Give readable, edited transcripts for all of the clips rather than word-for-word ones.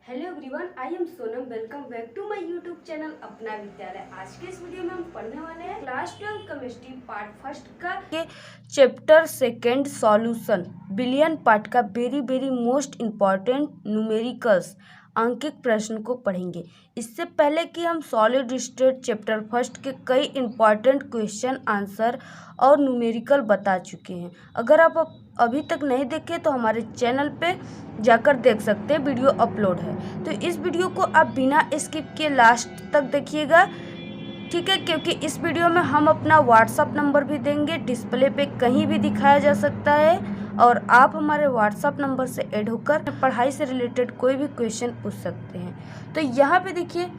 Hello everyone, I am Sonam. Welcome back to my YouTube channel Apna Vidyalaya. आज के इस video में हम पढ़ने वाले हैं क्लास 12 केमिस्ट्री पार्ट फर्स्ट का chapter second solution billion part का वेरी मोस्ट इम्पॉर्टेंट न्यूमेरिकल्स अंकित प्रश्न को पढ़ेंगे। इससे पहले कि हम सॉलिड स्टेट चैप्टर फर्स्ट के कई इंपॉर्टेंट क्वेश्चन आंसर और न्यूमेरिकल बता चुके हैं। अगर आप अभी तक नहीं देखे तो हमारे चैनल पे जाकर देख सकते हैं, वीडियो अपलोड है। तो इस वीडियो को आप बिना स्किप किए लास्ट तक देखिएगा, ठीक है, क्योंकि इस वीडियो में हम अपना व्हाट्सअप नंबर भी देंगे, डिस्प्ले पे कहीं भी दिखाया जा सकता है और आप हमारे व्हाट्सअप नंबर से ऐड होकर पढ़ाई से रिलेटेड कोई भी क्वेश्चन पूछ सकते हैं। तो यहाँ पे देखिए,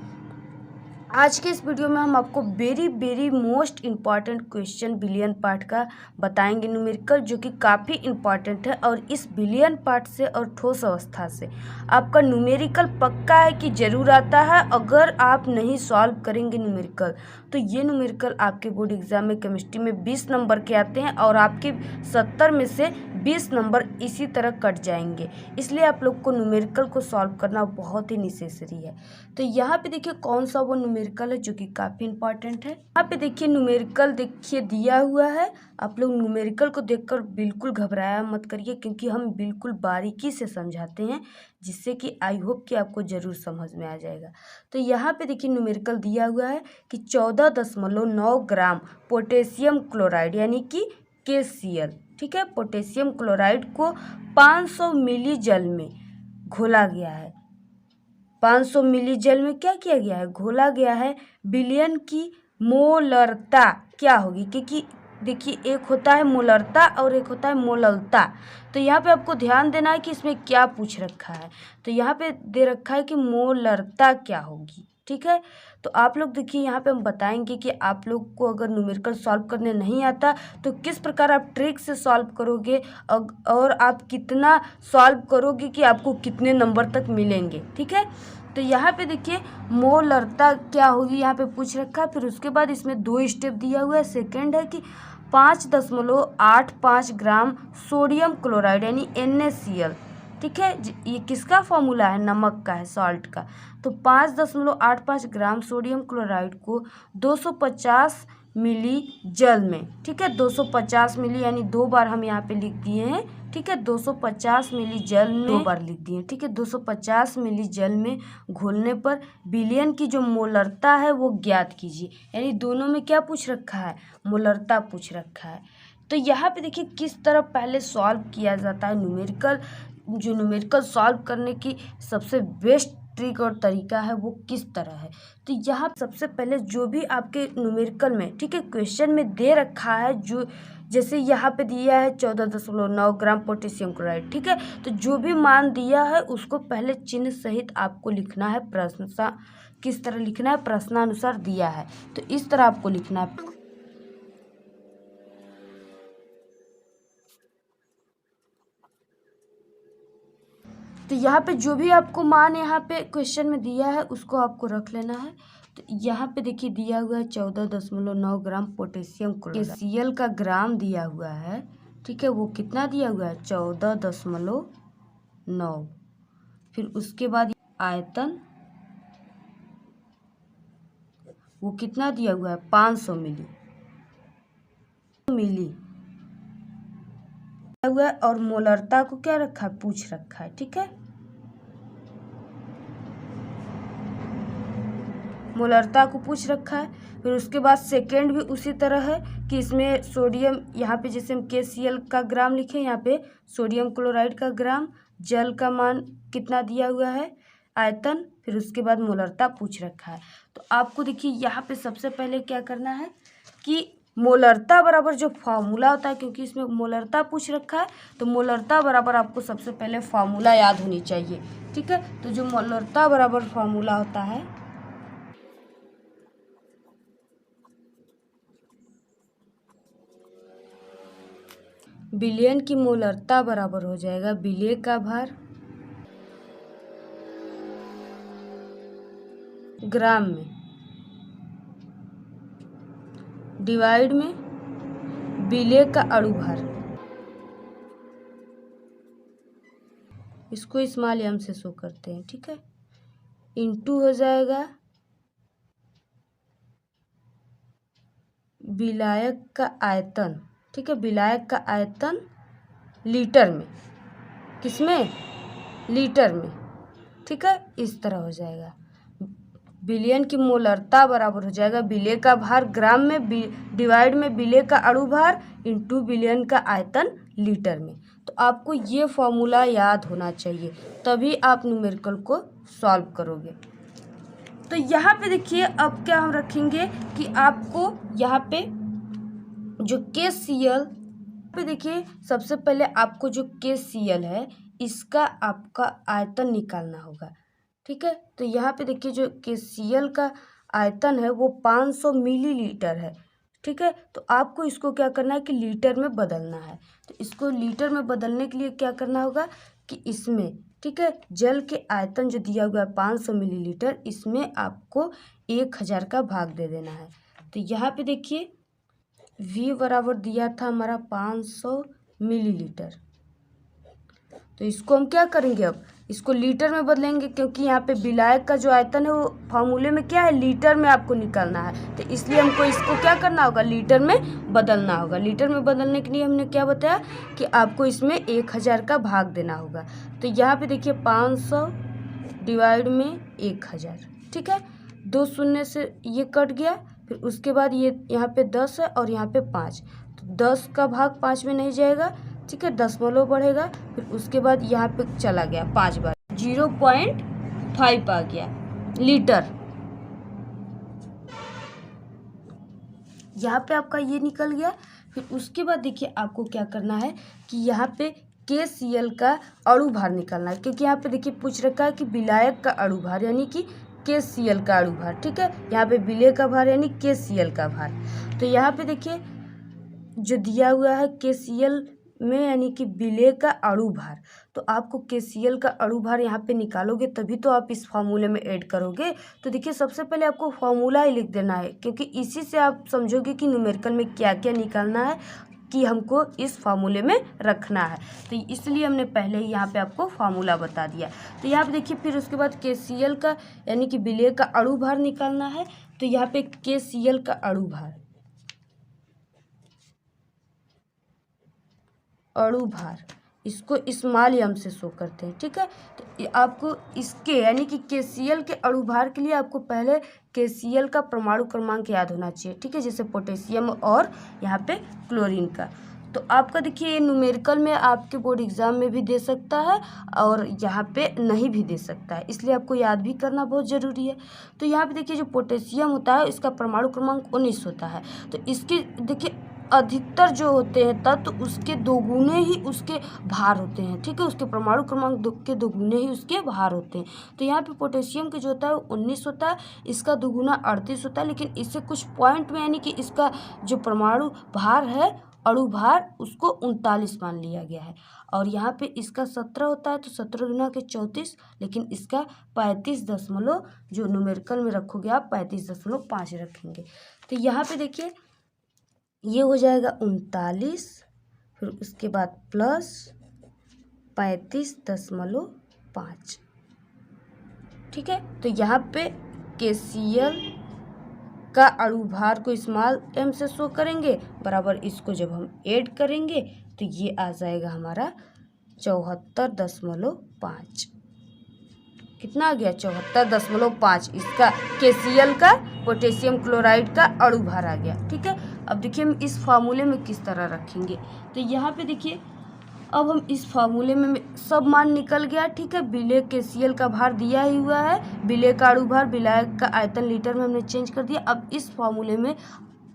आज के इस वीडियो में हम आपको very most important question billion part का बताएंगे न्यूमेरिकल, जो कि काफ़ी इम्पॉर्टेंट है। और इस बिलियन पार्ट से और ठोस अवस्था से आपका न्यूमेरिकल पक्का है कि ज़रूर आता है। अगर आप नहीं सॉल्व करेंगे न्यूमेरिकल तो ये न्यूमेरिकल आपके बोर्ड एग्जाम में केमिस्ट्री में 20 नंबर के आते हैं और आपके 70 में से 20 नंबर इसी तरह कट जाएंगे। इसलिए आप लोग को न्यूमेरिकल को सॉल्व करना बहुत ही नेसेसरी है। तो यहाँ पे देखिए कौन सा वो न्यूमेरिकल है जो कि काफ़ी इंपॉर्टेंट है। यहाँ पे देखिए न्यूमेरिकल देखिए दिया हुआ है। आप लोग न्यूमेरिकल को देखकर बिल्कुल घबराया मत करिए, क्योंकि हम बिल्कुल बारीकी से समझाते हैं, जिससे कि आई होप कि आपको ज़रूर समझ में आ जाएगा। तो यहाँ पे देखिए न्यूमेरिकल दिया हुआ है कि 14.9 ग्राम पोटेशियम क्लोराइड यानी कि KCl, ठीक है, पोटेशियम क्लोराइड को 500 मिली जल में घोला गया है। 500 मिली जल में क्या किया गया है? घोला गया है। बिलियन की मोलरता क्या होगी? क्योंकि देखिए एक होता है मोलरता और एक होता है मोललता। तो यहाँ पे आपको ध्यान देना है कि इसमें क्या पूछ रखा है। तो यहाँ पे दे रखा है कि मोलरता क्या होगी, ठीक है। तो आप लोग देखिए यहाँ पे हम बताएंगे कि आप लोग को अगर न्यूमेरिकल सॉल्व करने नहीं आता तो किस प्रकार आप ट्रिक से सॉल्व करोगे और आप कितना सॉल्व करोगे कि आपको कितने नंबर तक मिलेंगे, ठीक है। तो यहाँ पे देखिए मोलरता क्या होगी यहाँ पे पूछ रखा है। फिर उसके बाद इसमें 2 स्टेप दिया हुआ है। सेकेंड है कि 5.85 ग्राम सोडियम क्लोराइड यानी NaCl, ठीक है। ये किसका फॉर्मूला है? नमक का है, सॉल्ट का। तो 5.85 ग्राम सोडियम क्लोराइड को 250 मिली जल में, ठीक है, 250 मिली यानी 2 बार हम यहाँ पे लिख दिए हैं, ठीक है। 250 मिली जल में 2 बार लिख दिए, ठीक है। 250 मिली जल में घोलने पर बिलियन की जो मोलरता है वो ज्ञात कीजिए। यानी दोनों में क्या पूछ रखा है? मोलरता पूछ रखा है। तो यहाँ पे देखिए किस तरह पहले सॉल्व किया जाता है न्यूमेरिकल। जो न्यूमेरिकल सॉल्व करने की सबसे बेस्ट ट्रिक और तरीका है वो किस तरह है। तो यहाँ सबसे पहले जो भी आपके न्यूमेरिकल में, ठीक है, क्वेश्चन में दे रखा है, जो जैसे यहाँ पे दिया है 14.9 ग्राम पोटेशियम क्लोराइड, ठीक है। तो जो भी मान दिया है उसको पहले चिन्ह सहित आपको लिखना है। प्रश्न किस तरह लिखना है? प्रश्नानुसार दिया है तो इस तरह आपको लिखना है। तो यहाँ पे जो भी आपको मान यहाँ पे क्वेश्चन में दिया है उसको आपको रख लेना है। तो यहाँ पे देखिए दिया हुआ है 14.9 ग्राम पोटेशियम क्लोराइड। KCl का ग्राम दिया हुआ है, ठीक है। वो कितना दिया हुआ है? 14.9। फिर उसके बाद आयतन वो कितना दिया हुआ है? 500 मिली हुआ है। और मोलरता को क्या रखा है? पूछ रखा है, ठीक है। मोलरता को पूछ रखा है। फिर उसके बाद सेकेंड भी उसी तरह है कि इसमें सोडियम, यहाँ पे जैसे हम KCl का ग्राम लिखे, यहाँ पे सोडियम क्लोराइड का ग्राम, जल का मान कितना दिया हुआ है, आयतन, फिर उसके बाद मोलरता पूछ रखा है। तो आपको देखिए यहाँ पे सबसे पहले क्या करना है कि मोलरता बराबर जो फार्मूला होता है, क्योंकि इसमें मोलरता पूछ रखा है तो मोलरता बराबर आपको सबसे पहले फार्मूला याद होनी चाहिए, ठीक है। तो जो मोलरता बराबर फार्मूला होता है, बिलियन की मोलरता बराबर हो जाएगा बिलिय का भार ग्राम में डिवाइड में बिलिय का अणु भार। इसको स्मॉल m से शो करते हैं, ठीक है। इंटू हो जाएगा विलायक का आयतन। ठीक है, विलायक का आयतन लीटर में, किसमें, लीटर में। ठीक है, इस तरह हो जाएगा। विलयन की मोलरता बराबर हो जाएगा विलेय का भार ग्राम में डिवाइड में विलेय का अणु भार इंटू विलयन का आयतन लीटर में। तो आपको ये फॉर्मूला याद होना चाहिए, तभी आप न्यूमेरिकल को सॉल्व करोगे। तो यहाँ पे देखिए अब क्या हम रखेंगे कि आपको यहाँ पे जो KCl पे देखिए, सबसे पहले आपको जो KCl है इसका आपका आयतन निकालना होगा। ठीक है, तो यहाँ पे देखिए जो KCl का आयतन है वो 500 मिलीलीटर है। ठीक है, तो आपको इसको क्या करना है कि लीटर में बदलना है। तो इसको लीटर में बदलने के लिए क्या करना होगा कि इसमें, ठीक है, जल के आयतन जो दिया हुआ है 500 मिलीलीटर, इसमें आपको 1000 का भाग दे देना है। तो यहाँ पे देखिए V बराबर दिया था हमारा 500 मिलीलीटर। तो इसको हम क्या करेंगे, अब इसको लीटर में बदलेंगे, क्योंकि यहाँ पे विलायक का जो आयतन है वो फार्मूले में क्या है, लीटर में आपको निकालना है। तो इसलिए हमको इसको क्या करना होगा, लीटर में बदलना होगा। लीटर में बदलने के लिए हमने क्या बताया कि आपको इसमें 1000 का भाग देना होगा। तो यहाँ पे देखिए 500 डिवाइड में 1000। ठीक है, 2 शून्य से ये कट गया, फिर उसके बाद ये यहाँ पे 10 है और यहाँ पे 5, तो 10 का भाग 5 में नहीं जाएगा। ठीक है, दशमलव बढ़ेगा, फिर उसके बाद यहाँ पे चला गया 5 बार, 0.5 आ गया लीटर। यहाँ पे आपका ये निकल गया। फिर उसके बाद देखिए आपको क्या करना है कि यहाँ पे KCl का अणु भार निकालना है, क्योंकि यहाँ पे देखिए पूछ रखा है कि विलायक का अणु भार यानी कि KCl का अणु भार। ठीक है, यहाँ पे विलेय का भार यानी KCl का भार। तो यहाँ पे देखिए जो दिया हुआ है KCl में यानी कि विलेय का अणु भार, तो आपको KCl का अणु भार यहाँ पे निकालोगे तभी तो आप इस फार्मूले में ऐड करोगे। तो देखिए सबसे पहले आपको फार्मूला ही लिख देना है, क्योंकि इसी से आप समझोगे कि न्यूमेरिकल में क्या क्या निकालना है कि हमको इस फार्मूले में रखना है। तो इसलिए हमने पहले ही यहाँ पे आपको फार्मूला बता दिया। तो यहाँ पे देखिए फिर उसके बाद KCl का यानी कि विलेय का अणु भार निकालना है। तो यहाँ पे KCl का अणु भार, इसको स्मॉल m से शो करते हैं। ठीक है, तो आपको इसके यानी कि KCl के अणु भार के लिए आपको पहले KCl का परमाणु क्रमांक याद होना चाहिए। ठीक है, जैसे पोटेशियम और यहाँ पे क्लोरीन का। तो आपका देखिए ये न्यूमेरिकल में आपके बोर्ड एग्जाम में भी दे सकता है और यहाँ पे नहीं भी दे सकता है, इसलिए आपको याद भी करना बहुत ज़रूरी है। तो यहाँ पे देखिए जो पोटेशियम होता है इसका परमाणु क्रमांक 19 होता है। तो इसके देखिए अधिकतर जो होते हैं तत्व उसके दोगुने ही उसके भार होते हैं। ठीक है, उसके परमाणु क्रमांक के दोगुने ही उसके भार होते हैं। तो यहाँ पे पोटेशियम के जो होता है वो 19 होता है, इसका दोगुना 38 होता है, लेकिन इससे कुछ पॉइंट में यानी कि इसका जो परमाणु भार है अणु भार उसको 39 मान लिया गया है। और यहाँ पे इसका 17 होता है, तो 17 गुना के 34, लेकिन इसका 35 दशमलव जो न्यूमेरिकल में रखोगे आप 35.5 रखेंगे। तो यहाँ पे देखिए ये हो जाएगा 39, फिर उसके बाद प्लस 35.5। ठीक है, तो यहाँ पे KCl का अणु भार को स्मॉल m से शो करेंगे, बराबर इसको जब हम ऐड करेंगे तो ये आ जाएगा हमारा 74.5। कितना आ गया, 74.5। इसका KCl का पोटेशियम क्लोराइड का अणु भार आ गया। ठीक है, अब देखिए हम इस फार्मूले में किस तरह रखेंगे। तो यहाँ पे देखिए अब हम इस फार्मूले में सब मान निकल गया। ठीक है, विलेय KCl का भार दिया ही हुआ है, विलेय का अणु भार विलायक का आयतन लीटर में हमने चेंज कर दिया। अब इस फार्मूले में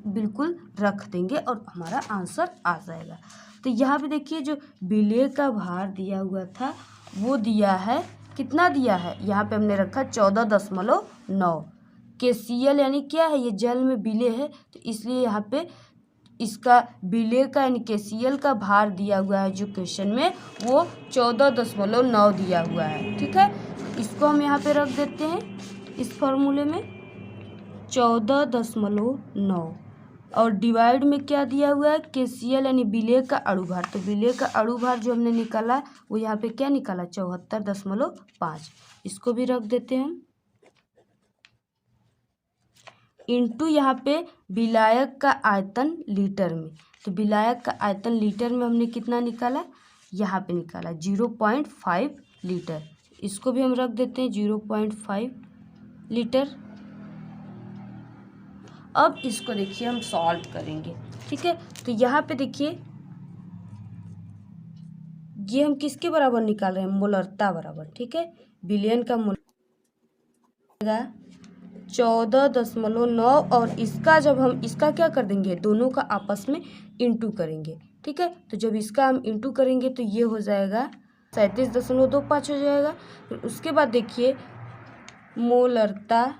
बिल्कुल रख देंगे और हमारा आंसर आ जाएगा। तो यहाँ पे देखिए जो विलेय का भार दिया हुआ था वो दिया है, कितना दिया है, यहाँ पे हमने रखा 14.9। KCl यानी क्या है, ये जल में विलेय है, तो इसलिए यहाँ पे इसका विलेय का यानी KCl का भार दिया हुआ है जो क्वेश्चन में वो 14.9 दिया हुआ है। ठीक है, इसको हम यहाँ पे रख देते हैं इस फॉर्मूले में 14.9, और डिवाइड में क्या दिया हुआ है KCl यानी विलेय का अणु भार। तो विलेय का अणु भार जो हमने निकाला वो यहाँ पे क्या निकाला 74.5, इसको भी रख देते हैं हम। इंटू यहाँ पे विलायक का आयतन लीटर में। तो विलायक का आयतन लीटर में हमने कितना निकाला, यहाँ पे निकाला 0.5 लीटर। इसको भी हम रख देते हैं 0.5 लीटर। अब इसको देखिए हम सॉल्व करेंगे, ठीक है। तो यहाँ पे देखिए ये हम किसके बराबर निकाल रहे हैं, मोलरता बराबर, ठीक है। बिलियन का मोल 14.9 और इसका जब हम इसका क्या कर देंगे, दोनों का आपस में इंटू करेंगे, ठीक है। तो जब इसका हम इंटू करेंगे तो ये हो जाएगा 37.25 हो जाएगा। फिर उसके बाद देखिए मोलरता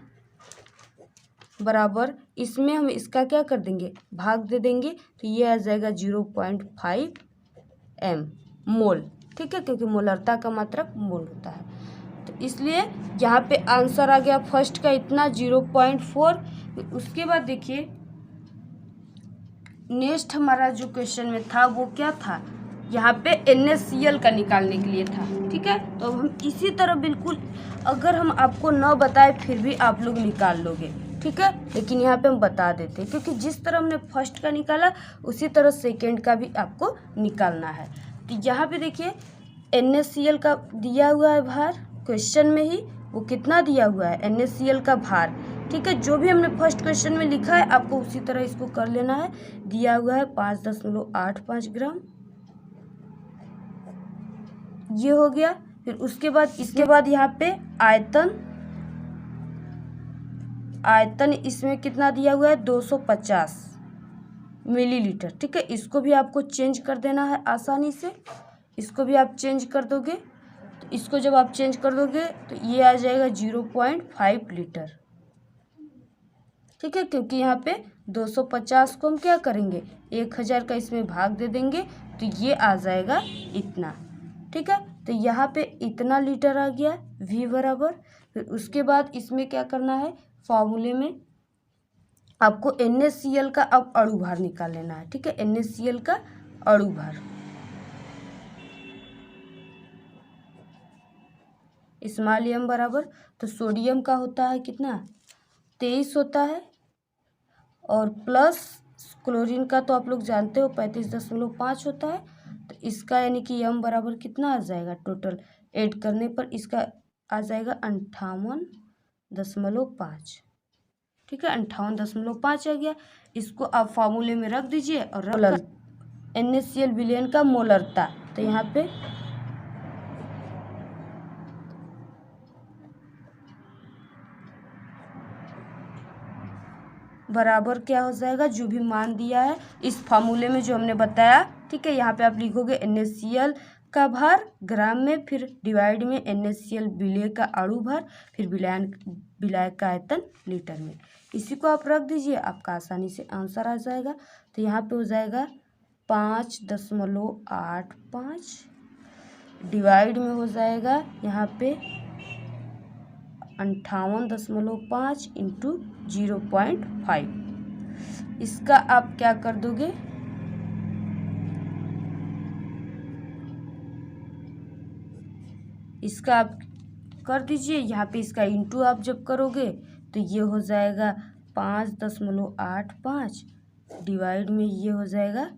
बराबर इसमें हम इसका क्या कर देंगे, भाग दे देंगे। तो ये आ जाएगा 0.5 m मोल, ठीक है, क्योंकि मोलरता का मात्रक मोल होता है। तो इसलिए यहाँ पे आंसर आ गया फर्स्ट का इतना 0.4। उसके बाद देखिए नेक्स्ट हमारा जो क्वेश्चन में था वो क्या था, यहाँ पे NaCl का निकालने के लिए था, ठीक है। तो हम इसी तरह बिल्कुल, अगर हम आपको न बताए फिर भी आप लोग निकाल लोगे, ठीक है। लेकिन यहाँ पे हम बता देते हैं क्योंकि जिस तरह हमने फर्स्ट का निकाला उसी तरह सेकेंड का भी आपको निकालना है। तो यहाँ पे देखिए NaCl का दिया हुआ है भार, क्वेश्चन में ही वो कितना दिया हुआ है NaCl का भार, ठीक है। जो भी हमने फर्स्ट क्वेश्चन में लिखा है आपको उसी तरह इसको कर लेना है। दिया हुआ है 5.85 ग्राम, ये हो गया। फिर उसके बाद इसके बाद यहाँ पे आयतन इसमें कितना दिया हुआ है 250 मिलीलीटर, ठीक है। इसको भी आपको चेंज कर देना है आसानी से, इसको भी आप चेंज कर दोगे। तो इसको जब आप चेंज कर दोगे तो ये आ जाएगा 0.5 लीटर, ठीक है। क्योंकि यहाँ पे 250 को हम क्या करेंगे 1000 का इसमें भाग दे देंगे तो ये आ जाएगा इतना, ठीक है। तो यहाँ पे इतना लीटर आ गया V बराबर। फिर उसके बाद इसमें क्या करना है, फॉर्मूले में आपको NaCl का अब अणु भार निकाल लेना है, ठीक है। NaCl का अणु भार स्मॉल m बराबर, तो सोडियम का होता है कितना 23 होता है, और प्लस क्लोरीन का तो आप लोग जानते हो 35.5 होता है। तो इसका यानी कि m बराबर कितना आ जाएगा, टोटल ऐड करने पर इसका आ जाएगा 58.5, ठीक है। 58.5 आ गया। इसको आप फार्मूले में रख दीजिए और NaCl विलयन का मोलरता, तो यहाँ पे बराबर क्या हो जाएगा, जो भी मान दिया है इस फार्मूले में जो हमने बताया, ठीक है। यहाँ पे आप लिखोगे NaCl का भार ग्राम में, फिर डिवाइड में NaCl विलय का अणु भार, फिर विलायक का आयतन लीटर में। इसी को आप रख दीजिए, आपका आसानी से आंसर आ जाएगा। तो यहाँ पे हो जाएगा 5.85 डिवाइड में हो जाएगा यहाँ पे 58.5 इंटू 0.5। इसका आप क्या कर दोगे, इसका आप कर दीजिए। यहाँ पे इसका इंटू आप जब करोगे तो ये हो जाएगा 5.85 डिवाइड में ये हो जाएगा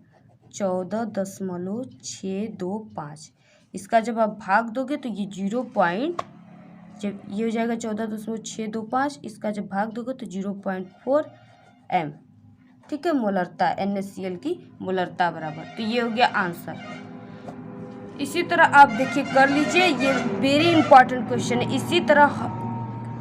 14.625। इसका जब आप भाग दोगे तो ये जब ये हो जाएगा 14.625, इसका जब भाग दोगे तो 0.4 m, ठीक है। मोलरता NaCl की मोलरता बराबर, तो ये हो गया आंसर। इसी तरह आप देखिए कर लीजिए, ये वेरी इंपॉर्टेंट क्वेश्चन है। इसी तरह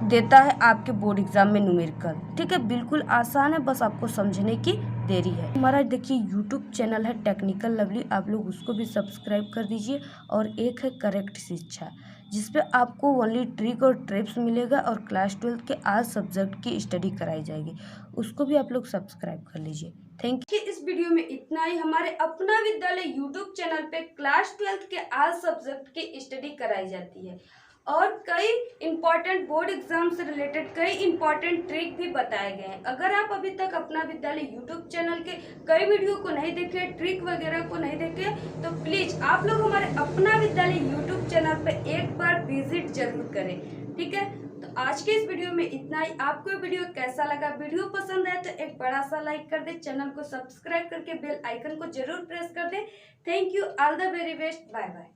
देता है आपके बोर्ड एग्जाम में न्यूमेरिकल, ठीक है। बिल्कुल आसान है, बस आपको समझने की देरी है। हमारा देखिए यूट्यूब चैनल है टेक्निकल लवली, आप लोग उसको भी सब्सक्राइब कर दीजिए। और एक है करेक्ट शिक्षा, जिसपे आपको ओनली ट्रिक और ट्रिप्स मिलेगा और क्लास 12 के आज सब्जेक्ट की स्टडी कराई जाएगी, उसको भी आप लोग सब्सक्राइब कर लीजिए। Thank you. इस वीडियो में इतना ही। हमारे अपना विद्यालय यूट्यूब चैनल पे क्लास 12 के आज सब्जेक्ट की स्टडी कराई जाती है और कई इंपॉर्टेंट बोर्ड एग्जाम से रिलेटेड कई इंपॉर्टेंट ट्रिक भी बताए गए हैं। अगर आप अभी तक अपना विद्यालय यूट्यूब चैनल के कई वीडियो को नहीं देखे, ट्रिक वगैरह को नहीं देखे, तो प्लीज आप लोग हमारे अपना विद्यालय यूट्यूब चैनल पे एक बार विजिट जरूर करें, ठीक है। तो आज के इस वीडियो में इतना ही। आपको ये वीडियो कैसा लगा? वीडियो पसंद आए तो एक बड़ा सा लाइक कर दे, चैनल को सब्सक्राइब करके बेल आइकन को जरूर प्रेस कर दे। Thank you, all the very best, bye bye.